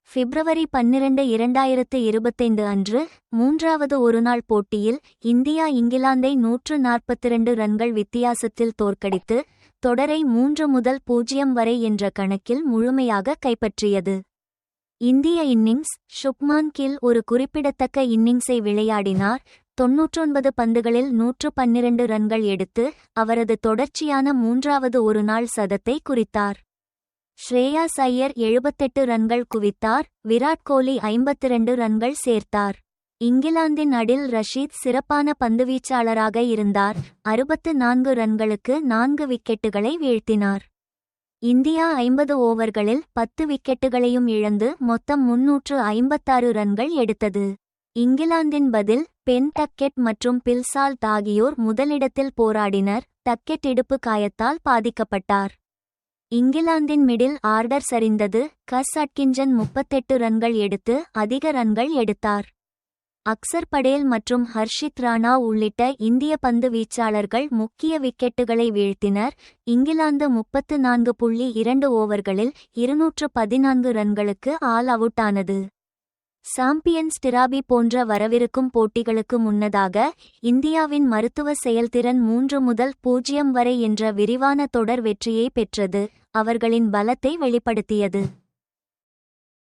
பிப்ரவரி 12, 2025 அன்று மூன்றாவது ஒருநாள் போட்டியில் இந்தியா இங்கிலாந்தை 142 ரன்கள் வித்தியாசத்தில் தோற்கடித்து தொடரை 3-0 வரை என்ற கணக்கில் முழுமையாக கைப்பற்றியது. இந்திய இன்னிங்ஸ்: சுப்மான் கில் ஒரு குறிப்பிடத்தக்க இன்னிங்ஸை விளையாடினார். 99 பந்துகளில் 112 ரன்கள் எடுத்து அவரது தொடர்ச்சியான மூன்றாவது ஒருநாள் சதத்தை குறித்தார். ஸ்ரேயாஸ் ஐயர் 78 ரன்கள் குவித்தார். விராட் கோலி 52 ரன்கள் சேர்த்தார். இங்கிலாந்தின் அடில் ரஷீத் சிறப்பான பந்துவீச்சாளராக இருந்தார். 64 ரன்களுக்கு 4 விக்கெட்டுகளை வீழ்த்தினார். இந்தியா 50 ஓவர்களில் 10 விக்கெட்டுகளையும் இழந்து மொத்தம் 356 ரன்கள் எடுத்தது. இங்கிலாந்தின் பதில் பென் டக்கெட் மற்றும் பில் சால்ட் ஆகியோர் முதலிடத்தில் போராடினர். டக்கெட் இடுப்பு காயத்தால் பாதிக்கப்பட்டார். இங்கிலாந்தின் மிடில் ஆர்டர் சரிந்தது. கஸ் அட்கின்சன் 38 ரன்கள் எடுத்து அதிக ரன்கள் எடுத்தார். அக்சர் படேல் மற்றும் ஹர்ஷித் ராணா உள்ளிட்ட இந்திய பந்து வீச்சாளர்கள் முக்கிய விக்கெட்டுகளை வீழ்த்தினர். இங்கிலாந்து 34.2 ஓவர்களில் 214 ரன்களுக்கு ஆல் அவுட் ஆனது. சாம்பியன்ஸ் டிராபி போன்ற வரவிருக்கும் போட்டிகளுக்கு முன்னதாக இந்தியாவின் மருத்துவ செயல்திறன் 3-0 வரை என்ற விரிவான தொடர் வெற்றியை பெற்றது. அவர்களின் பலத்தை வெளிப்படுத்தியது.